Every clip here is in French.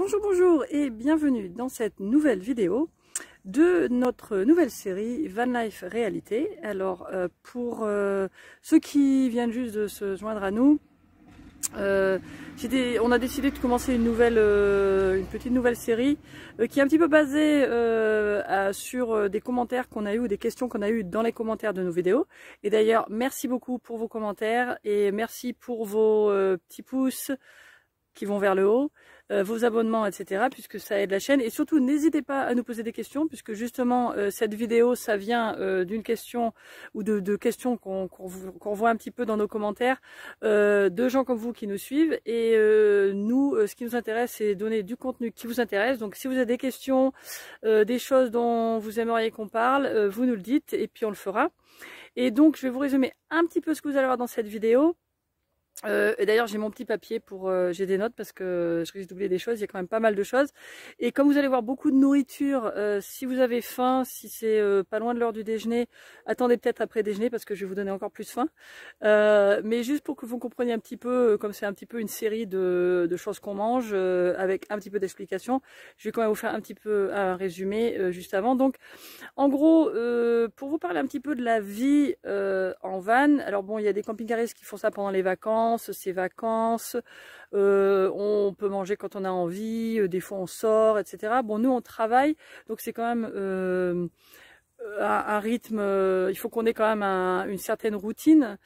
Bonjour, bonjour et bienvenue dans cette nouvelle vidéo de notre nouvelle série Van Life Réalité. Alors pour ceux qui viennent juste de se joindre à nous, on a décidé de commencer une petite nouvelle série qui est un petit peu basée sur des commentaires qu'on a eu ou des questions qu'on a eues dans les commentaires de nos vidéos. Et d'ailleurs, merci beaucoup pour vos commentaires et merci pour vos petits pouces qui vont vers le haut, vos abonnements, etc., puisque ça aide la chaîne. Et surtout, n'hésitez pas à nous poser des questions, puisque justement, cette vidéo, ça vient d'une question ou de questions qu'on voit un petit peu dans nos commentaires, de gens comme vous qui nous suivent. Et nous, ce qui nous intéresse, c'est donner du contenu qui vous intéresse. Donc, si vous avez des questions, des choses dont vous aimeriez qu'on parle, vous nous le dites, et puis on le fera. Et donc, je vais vous résumer un petit peu ce que vous allez voir dans cette vidéo. Et d'ailleurs j'ai mon petit papier pour j'ai des notes parce que je risque d'oublier des choses, il y a quand même pas mal de choses. Et comme vous allez voir beaucoup de nourriture, si vous avez faim, si c'est pas loin de l'heure du déjeuner, attendez peut-être après déjeuner parce que je vais vous donner encore plus faim. Mais juste pour que vous compreniez un petit peu, comme c'est un petit peu une série de choses qu'on mange, avec un petit peu d'explication, je vais quand même vous faire un petit peu un résumé juste avant. Donc en gros, pour vous parler un petit peu de la vie en van, alors bon, il y a des camping-caristes qui font ça pendant les vacances, ces vacances, on peut manger quand on a envie, des fois on sort, etc. Bon, nous on travaille, donc c'est quand même un rythme, il faut qu'on ait quand même une certaine routine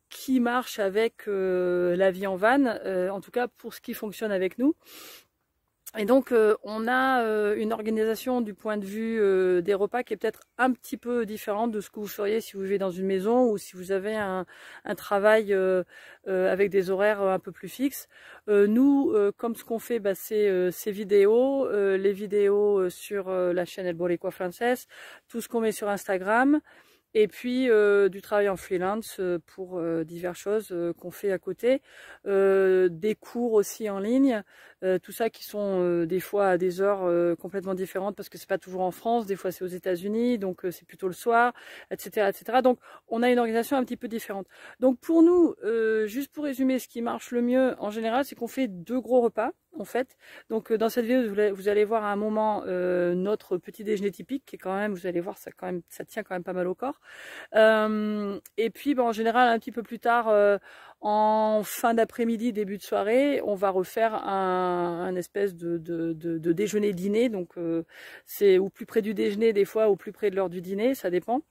qui marche avec la vie en van, en tout cas pour ce qui fonctionne avec nous. Et donc on a une organisation du point de vue des repas qui est peut-être un petit peu différente de ce que vous feriez si vous vivez dans une maison ou si vous avez un travail avec des horaires un peu plus fixes. Nous, comme ce qu'on fait, bah, c'est ces vidéos, les vidéos sur la chaîne El Boricua Francés, tout ce qu'on met sur Instagram. Et puis du travail en freelance pour diverses choses qu'on fait à côté, des cours aussi en ligne, tout ça qui sont des fois à des heures complètement différentes parce que c'est pas toujours en France, des fois c'est aux États-Unis, donc c'est plutôt le soir, etc., etc. Donc on a une organisation un petit peu différente. Donc pour nous, juste pour résumer, ce qui marche le mieux en général, c'est qu'on fait 2 gros repas. En fait, donc dans cette vidéo, vous allez voir à un moment notre petit déjeuner typique, qui est quand même, vous allez voir, ça tient quand même pas mal au corps. Et puis, en général, un petit peu plus tard, en fin d'après-midi, début de soirée, on va refaire un espèce de déjeuner-dîner. Donc, c'est au plus près du déjeuner, des fois, au plus près de l'heure du dîner, ça dépend.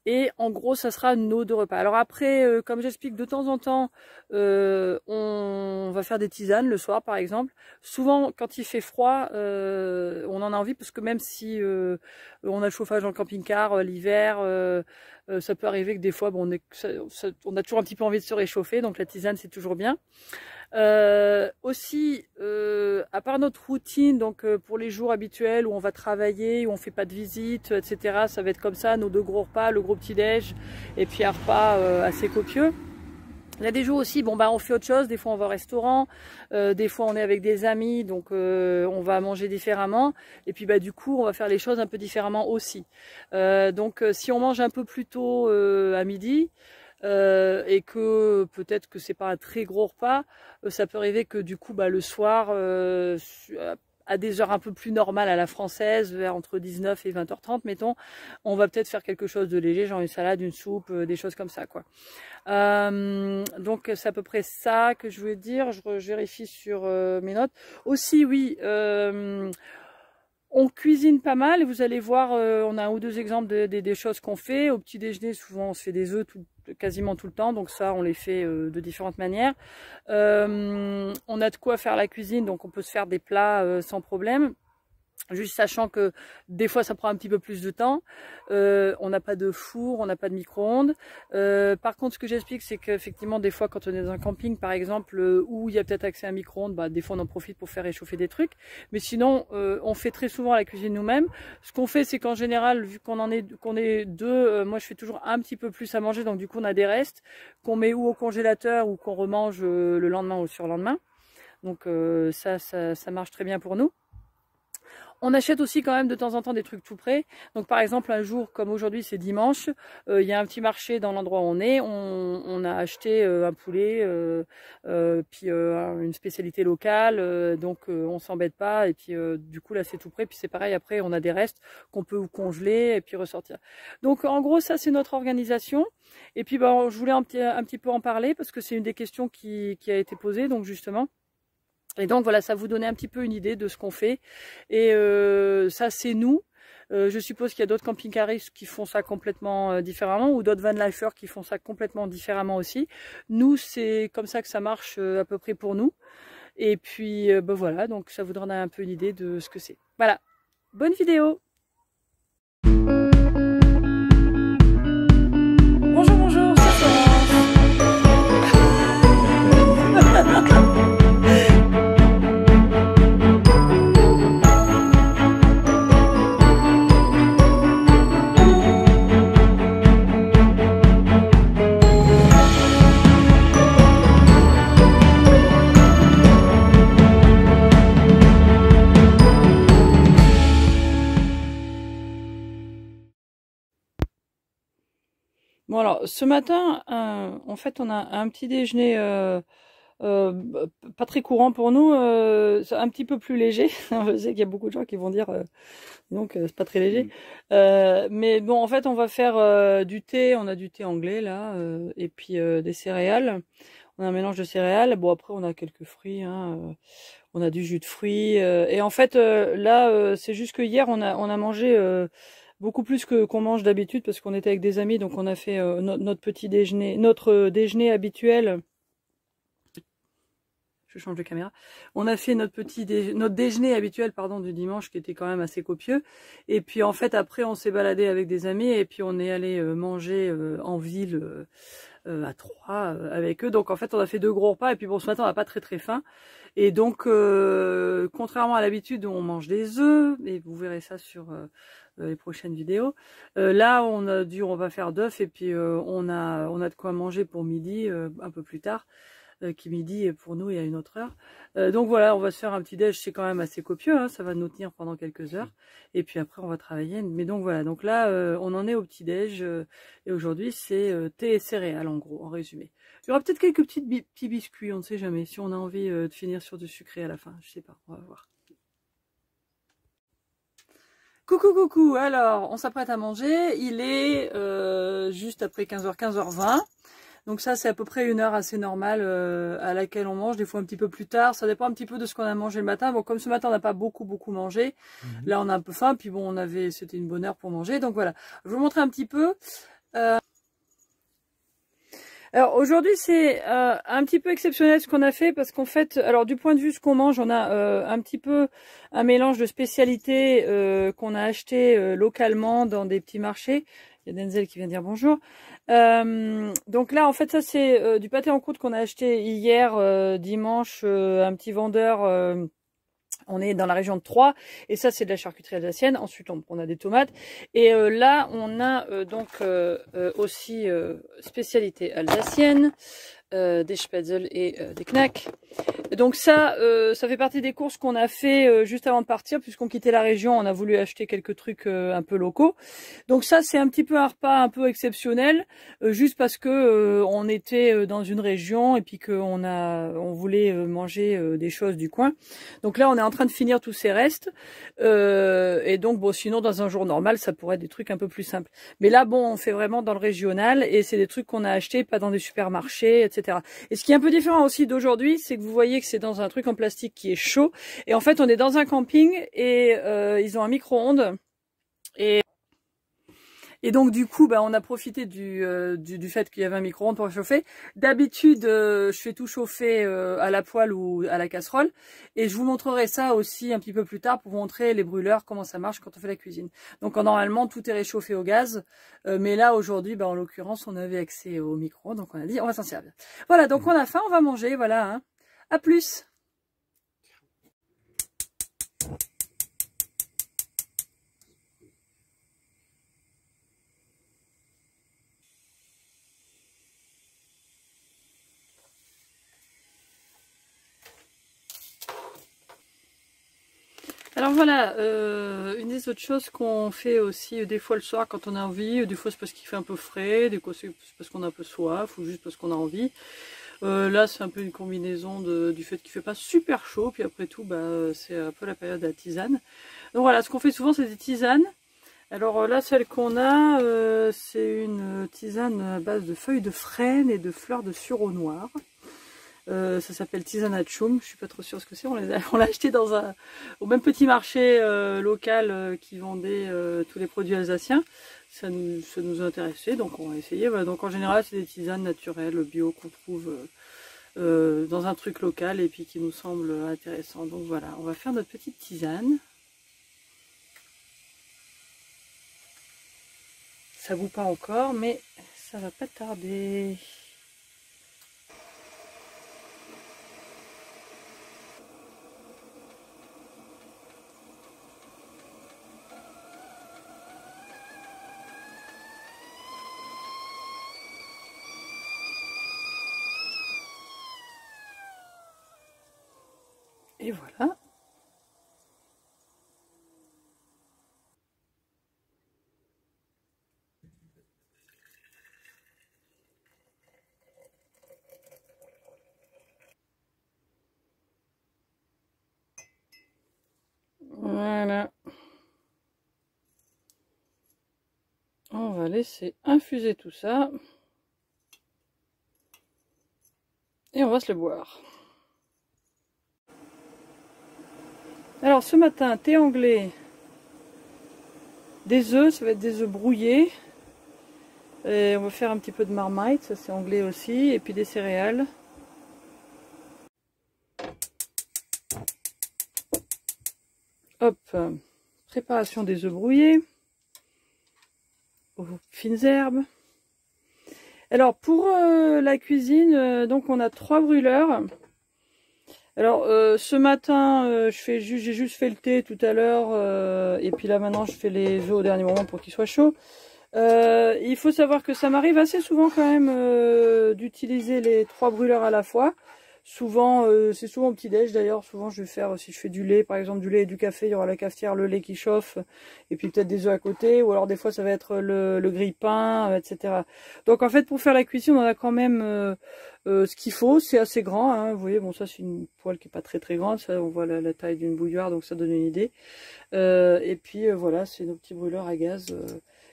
Et en gros, ça sera nos 2 repas. Alors après, comme j'explique, de temps en temps, on va faire des tisanes le soir, par exemple. Souvent, quand il fait froid, on en a envie parce que même si on a le chauffage dans le camping-car l'hiver, ça peut arriver que des fois, bon, on a toujours un petit peu envie de se réchauffer. Donc la tisane, c'est toujours bien. Aussi, à part notre routine, donc pour les jours habituels où on va travailler, où on fait pas de visite, etc., ça va être comme ça, nos 2 gros repas, le gros petit-déj et puis un repas assez copieux. Il y a des jours aussi, bon bah on fait autre chose, des fois on va au restaurant, des fois on est avec des amis, donc on va manger différemment, et puis bah du coup on va faire les choses un peu différemment aussi. Donc si on mange un peu plus tôt à midi, et que peut-être que c'est pas un très gros repas, ça peut arriver que du coup bah le soir à des heures un peu plus normales à la française, vers entre 19 et 20h30 mettons, on va peut-être faire quelque chose de léger, genre une salade, une soupe, des choses comme ça quoi. Donc c'est à peu près ça que je voulais dire. Je vérifie sur mes notes. Aussi oui, on cuisine pas mal et vous allez voir, on a 1 ou 2 exemples des choses qu'on fait. Au petit déjeuner, souvent on se fait des œufs quasiment tout le temps, donc ça on les fait de différentes manières. On a de quoi faire la cuisine, donc on peut se faire des plats sans problème. Juste sachant que des fois ça prend un petit peu plus de temps, on n'a pas de four, on n'a pas de micro-ondes. Par contre ce que j'explique c'est qu'effectivement des fois quand on est dans un camping par exemple où il y a peut-être accès à un micro-ondes, bah, des fois on en profite pour faire réchauffer des trucs. Mais sinon on fait très souvent la cuisine nous-mêmes. Ce qu'on fait c'est qu'en général vu qu'on est 2, moi je fais toujours un petit peu plus à manger, donc du coup on a des restes qu'on met ou au congélateur ou qu'on remange le lendemain ou le surlendemain. Donc ça marche très bien pour nous. On achète aussi quand même de temps en temps des trucs tout près. Donc par exemple un jour comme aujourd'hui c'est dimanche, il y a un petit marché dans l'endroit où on est. On a acheté un poulet, puis une spécialité locale. Donc on s'embête pas. Et puis du coup là c'est tout près. Puis c'est pareil après on a des restes qu'on peut congeler et puis ressortir. Donc en gros ça c'est notre organisation. Et puis bah, je voulais un petit peu en parler parce que c'est une des questions qui a été posée donc justement. Et donc voilà, ça vous donnait un petit peu une idée de ce qu'on fait. Et ça c'est nous. Je suppose qu'il y a d'autres camping-caristes qui font ça complètement différemment ou d'autres van-lifers qui font ça complètement différemment aussi. Nous, c'est comme ça que ça marche à peu près pour nous. Et puis ben voilà, donc ça vous donnera un peu une idée de ce que c'est. Voilà, bonne vidéo! Bonjour, bonjour, c'est Florence. Bon alors, ce matin, en fait, on a un petit déjeuner pas très courant pour nous, un petit peu plus léger. Je sais qu'il y a beaucoup de gens qui vont dire, donc c'est pas très léger. Mais bon, en fait, on va faire du thé. On a du thé anglais là, et puis des céréales. On a un mélange de céréales. Bon après, on a quelques fruits. Hein, on a du jus de fruits. Et en fait, là, c'est juste que hier, on a mangé. Beaucoup plus qu'on mange d'habitude parce qu'on était avec des amis, donc on a fait notre petit déjeuner, notre déjeuner habituel. Je change de caméra. On a fait notre déjeuner habituel, pardon, du dimanche qui était quand même assez copieux. Et puis en fait après on s'est baladé avec des amis et puis on est allé manger en ville à Troyes avec eux. Donc en fait on a fait 2 gros repas et puis bon ce matin on n'a pas très faim. Et donc contrairement à l'habitude on mange des œufs et vous verrez ça sur les prochaines vidéos. Là on va faire d'œufs et puis on a de quoi manger pour midi un peu plus tard. Qui midi pour nous et à une autre heure. Donc voilà, on va se faire un petit déj, c'est quand même assez copieux, hein, ça va nous tenir pendant quelques heures. Et puis après on va travailler. Mais donc voilà, donc là on en est au petit déj et aujourd'hui c'est thé et céréales en gros, en résumé. Il y aura peut-être quelques petits biscuits, on ne sait jamais, si on a envie de finir sur du sucré à la fin, je sais pas, on va voir. Coucou, alors on s'apprête à manger, il est juste après 15h, 15h20. Donc ça c'est à peu près une heure assez normale à laquelle on mange, des fois un petit peu plus tard, ça dépend un petit peu de ce qu'on a mangé le matin. Bon comme ce matin on n'a pas beaucoup mangé, là on a un peu faim, puis bon c'était une bonne heure pour manger, donc voilà. Je vais vous montrer un petit peu. Alors aujourd'hui c'est un petit peu exceptionnel ce qu'on a fait parce qu'en fait, alors du point de vue ce qu'on mange, on a un petit peu un mélange de spécialités qu'on a acheté localement dans des petits marchés. Il y a Denzel qui vient dire bonjour. Donc là en fait ça c'est du pâté en croûte qu'on a acheté hier dimanche, un petit vendeur. On est dans la région de Troyes et ça c'est de la charcuterie alsacienne. Ensuite on a des tomates et là on a donc aussi spécialité alsacienne, des spätzle et des knacks. Donc ça fait partie des courses qu'on a fait juste avant de partir puisqu'on quittait la région. On a voulu acheter quelques trucs un peu locaux. Donc ça c'est un petit peu un repas un peu exceptionnel juste parce que on était dans une région et puis on voulait manger des choses du coin. Donc là on est en train de finir tous ces restes et donc bon sinon dans un jour normal ça pourrait être des trucs un peu plus simples. Mais là bon on fait vraiment dans le régional et c'est des trucs qu'on a achetés pas dans des supermarchés etc. Et ce qui est un peu différent aussi d'aujourd'hui c'est que vous voyez que c'est dans un truc en plastique qui est chaud et en fait on est dans un camping et ils ont un micro-ondes et donc du coup on a profité du fait qu'il y avait un micro-ondes pour chauffer. D'habitude je fais tout chauffer à la poêle ou à la casserole et je vous montrerai ça aussi un petit peu plus tard pour vous montrer les brûleurs, comment ça marche quand on fait la cuisine. Donc normalement tout est réchauffé au gaz mais là aujourd'hui en l'occurrence on avait accès au micro-ondes donc on a dit on va s'en servir. Voilà donc on a faim, on va manger, voilà hein. À plus. Alors Alors voilà, une des autres choses qu'on fait aussi des fois le soir quand on a envie, des fois c'est parce qu'il fait un peu frais, des fois c'est parce qu'on a un peu soif ou juste parce qu'on a envie. Là c'est un peu une combinaison du fait qu'il fait pas super chaud, puis après tout c'est un peu la période de la tisane. Donc voilà, ce qu'on fait souvent c'est des tisanes. Alors là celle qu'on a c'est une tisane à base de feuilles de frêne et de fleurs de sureau noir. Ça s'appelle tisane Atchoum, je suis pas trop sûre ce que c'est, on l'a acheté au même petit marché local qui vendait tous les produits alsaciens. Ça nous a intéressé, donc on va essayer. Voilà. Donc en général c'est des tisanes naturelles, bio qu'on trouve dans un truc local et puis qui nous semble intéressant. Donc voilà, on va faire notre petite tisane. Ça bout pas encore, mais ça va pas tarder. Et voilà. Voilà. On va laisser infuser tout ça. Et on va se le boire. Alors ce matin, thé anglais, des œufs, ça va être des œufs brouillés. Et on va faire un petit peu de marmite, ça c'est anglais aussi, et puis des céréales. Hop, préparation des œufs brouillés, aux fines herbes. Alors pour la cuisine, donc on a 3 brûleurs. Alors ce matin j'ai juste fait le thé tout à l'heure et puis là maintenant je fais les œufs au dernier moment pour qu'ils soient chauds. Il faut savoir que ça m'arrive assez souvent quand même d'utiliser les 3 brûleurs à la fois. Souvent c'est souvent au petit déj d'ailleurs, souvent je vais faire, si je fais du lait par exemple, du lait et du café, il y aura la cafetière, le lait qui chauffe et puis peut-être des œufs à côté, ou alors des fois ça va être le grille-pain, etc. Donc en fait pour faire la cuisine on a quand même ce qu'il faut, c'est assez grand, hein, vous voyez, bon ça c'est une poêle qui est pas très grande, ça on voit la taille d'une bouilloire donc ça donne une idée. Et puis voilà, c'est nos petits brûleurs à gaz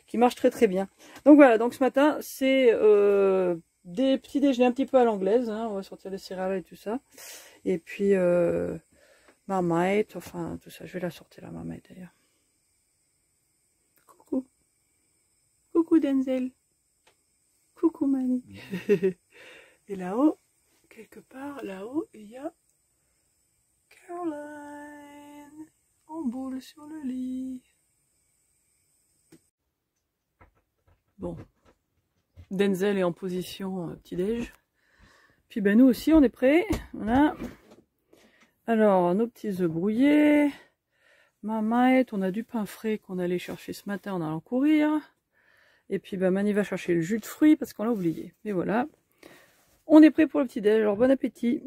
qui marchent très bien. Donc voilà, donc ce matin c'est des petits déjeuners un petit peu à l'anglaise, hein, on va sortir les céréales et tout ça. Et puis marmite, enfin tout ça, je vais la sortir la marmite d'ailleurs. Coucou. Coucou Denzel. Coucou Mani. Et là-haut, quelque part là-haut, il y a Caroline en boule sur le lit. Bon, Denzel est en position petit-déj. Puis ben nous aussi on est prêts. Voilà. Alors nos petits œufs brouillés, marmite, on a du pain frais qu'on allait chercher ce matin en allant courir. Et puis ben Mani va chercher le jus de fruits parce qu'on l'a oublié. Mais voilà, on est prêt pour le petit-déj. Alors bon appétit.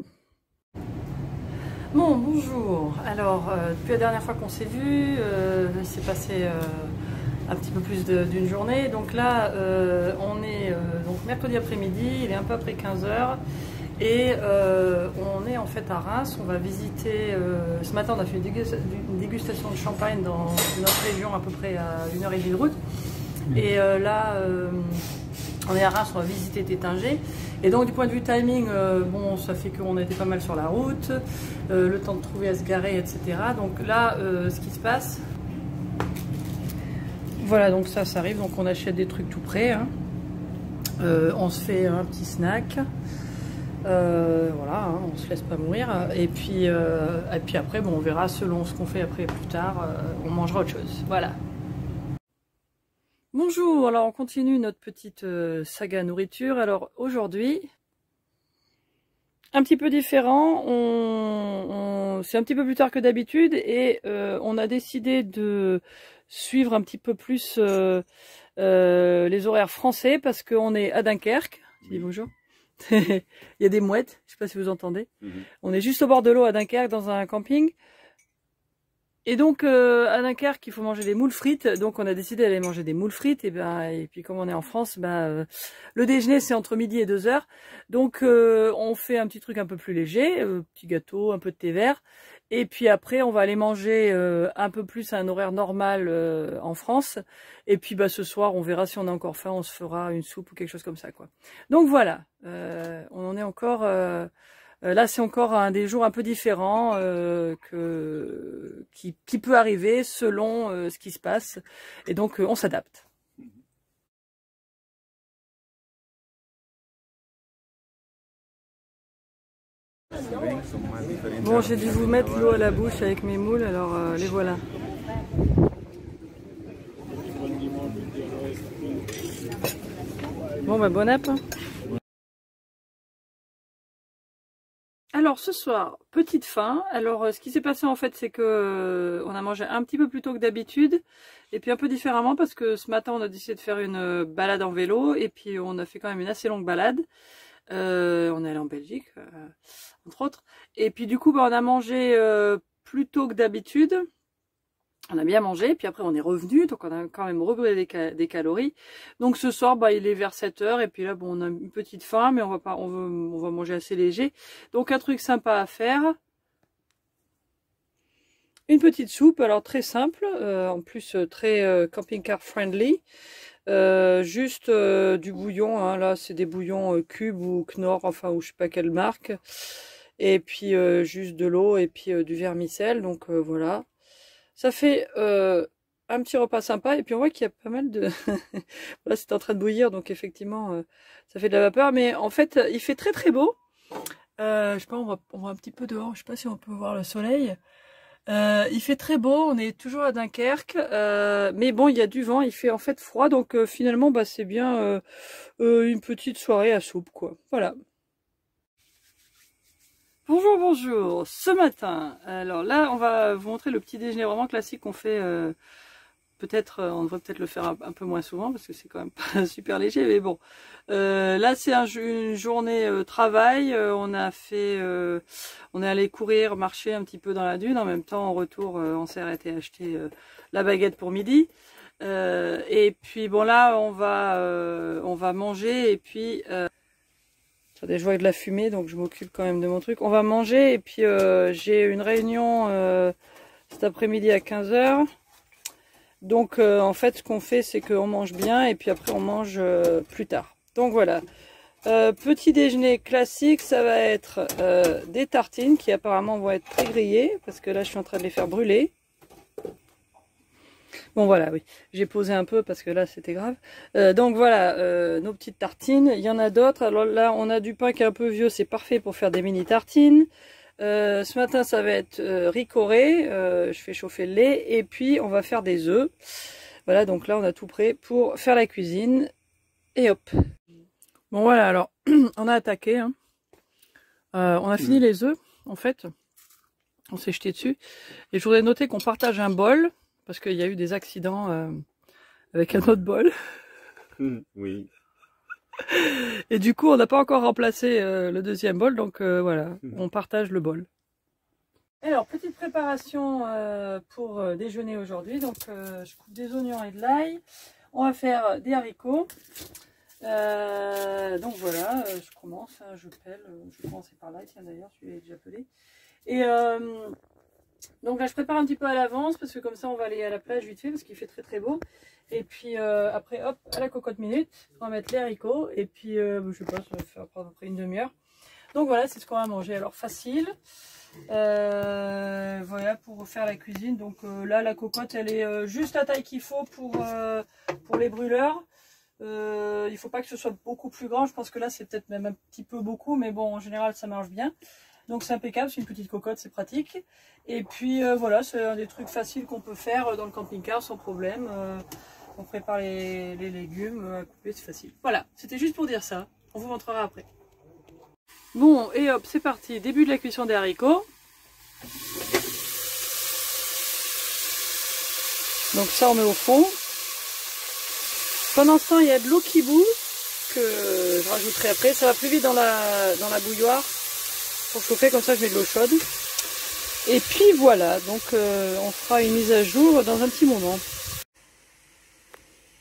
Bon, bonjour. Alors depuis la dernière fois qu'on s'est vu, il s'est passé un petit peu plus d'une journée. Donc là, on est donc mercredi après-midi, il est un peu après 15 h. Et on est en fait à Reims. On va visiter, ce matin on a fait une dégustation de champagne dans notre région à peu près à 1h30 de route. Et là, on est à Reims, on va visiter Tétinger. Et donc du point de vue timing, bon, ça fait qu'on a été pas mal sur la route, le temps de trouver à se garer, etc. Donc là, ce qui se passe, voilà, donc ça arrive, donc on achète des trucs tout prêts, hein. On se fait un petit snack, voilà, hein, on se laisse pas mourir, et puis après, bon, on verra selon ce qu'on fait après plus tard, on mangera autre chose, voilà. Bonjour, alors on continue notre petite saga nourriture. Alors aujourd'hui, un petit peu différent, c'est un petit peu plus tard que d'habitude et on a décidé de suivre un petit peu plus les horaires français parce qu'on est à Dunkerque. Je dis bonjour. Il y a des mouettes, je ne sais pas si vous entendez. On est juste au bord de l'eau à Dunkerque dans un camping. Et donc à Dunkerque, il faut manger des moules frites. Donc on a décidé d'aller manger des moules frites. Et puis comme on est en France, le déjeuner c'est entre midi et 2 heures. Donc on fait un petit truc un peu plus léger, petit gâteau, un peu de thé vert. Et puis après on va aller manger un peu plus à un horaire normal en France. Et puis ce soir on verra si on a encore faim, on se fera une soupe ou quelque chose comme ça quoi. Donc voilà, on en est encore. Là, c'est encore un des jours un peu différents qui peut arriver selon ce qui se passe. Et donc, on s'adapte. Bon, j'ai dû vous mettre l'eau à la bouche avec mes moules, alors les voilà. Bon, bon app. Alors ce soir, petite faim. Alors ce qui s'est passé en fait, c'est que on a mangé un petit peu plus tôt que d'habitude et puis un peu différemment parce que ce matin on a décidé de faire une balade en vélo et puis on a fait quand même une assez longue balade. On est allé en Belgique, entre autres. Et puis du coup, on a mangé plus tôt que d'habitude. On a bien mangé, puis après on est revenu, donc on a quand même rebrûlé des calories. Donc ce soir, il est vers 7 h et puis là, on a une petite faim, mais on va manger assez léger. Donc un truc sympa à faire. Une petite soupe, alors très simple, en plus très camping-car friendly. Juste du bouillon, hein, là c'est des bouillons Cube ou Knorr, enfin ou je sais pas quelle marque. Et puis juste de l'eau et puis du vermicelle, donc voilà. Ça fait un petit repas sympa et puis on voit qu'il y a pas mal de... Là c'est en train de bouillir donc effectivement ça fait de la vapeur mais en fait il fait très très beau. Je sais pas, on va un petit peu dehors, je sais pas si on peut voir le soleil. Il fait très beau, on est toujours à Dunkerque, mais bon il y a du vent, il fait en fait froid donc finalement c'est bien une petite soirée à soupe quoi, voilà. Bonjour, bonjour, ce matin, alors là on va vous montrer le petit déjeuner vraiment classique qu'on fait, peut-être, on devrait peut-être le faire un peu moins souvent parce que c'est quand même pas super léger, mais bon. Là c'est une journée travail, on est allé courir, marcher un petit peu dans la dune, en même temps en retour on s'est arrêté acheter la baguette pour midi. Et puis bon là on va manger et puis... Attendez, je vois de la fumée, donc je m'occupe quand même de mon truc. On va manger et puis j'ai une réunion cet après-midi à 15 h. Donc en fait, ce qu'on fait, c'est qu'on mange bien et puis après on mange plus tard. Donc voilà. Petit déjeuner classique, ça va être des tartines qui apparemment vont être pré-grillées parce que là, je suis en train de les faire brûler. Bon voilà, oui, j'ai posé un peu parce que là c'était grave. Donc voilà, nos petites tartines, il y en a d'autres. Alors là on a du pain qui est un peu vieux, c'est parfait pour faire des mini tartines. Ce matin ça va être ricoré, je fais chauffer le lait et puis on va faire des œufs. Voilà, donc là on a tout prêt pour faire la cuisine et hop. Bon voilà, alors on a attaqué, hein. On a fini les œufs en fait, on s'est jeté dessus. Et je voudrais noter qu'on partage un bol. Parce qu'il y a eu des accidents avec un autre bol. Oui. Et du coup, on n'a pas encore remplacé le deuxième bol, donc voilà, on partage le bol. Alors, petite préparation pour déjeuner aujourd'hui. Donc, je coupe des oignons et de l'ail. On va faire des haricots. Donc voilà, je commence, hein, je pèle. Je vais commencer par là, tiens d'ailleurs, celui-là est déjà pelé. Et... donc là je prépare un petit peu à l'avance parce que comme ça on va aller à la plage vite fait parce qu'il fait très très beau. Et puis après hop à la cocotte minute, on va mettre les haricots et puis je sais pas, ça va faire à peu près une demi-heure. Donc voilà, c'est ce qu'on va manger. Alors facile, voilà pour faire la cuisine. Donc là la cocotte elle est juste la taille qu'il faut pour les brûleurs. Il faut pas que ce soit beaucoup plus grand, je pense que là c'est peut-être même un petit peu beaucoup, mais bon en général ça marche bien. Donc c'est impeccable, c'est une petite cocotte, c'est pratique. Et puis voilà, c'est un des trucs faciles qu'on peut faire dans le camping-car sans problème. On prépare les légumes à couper, c'est facile. Voilà, c'était juste pour dire ça. On vous montrera après. Bon, et hop, c'est parti. Début de la cuisson des haricots. Donc ça, on met au fond. Pendant ce temps, il y a de l'eau qui bout, que je rajouterai après. Ça va plus vite dans la bouilloire. Pour chauffer, comme ça je mets de l'eau chaude. Et puis voilà, donc on fera une mise à jour dans un petit moment.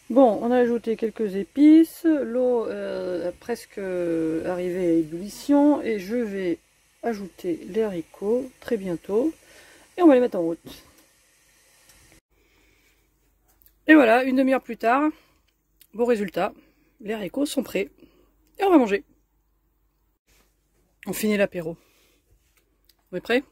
Bon, on a ajouté quelques épices, l'eau a presque arrivé à ébullition et je vais ajouter les haricots très bientôt et on va les mettre en route. Et voilà, une demi-heure plus tard, bon résultat, les haricots sont prêts et on va manger. On finit l'apéro. Vous êtes prêts ?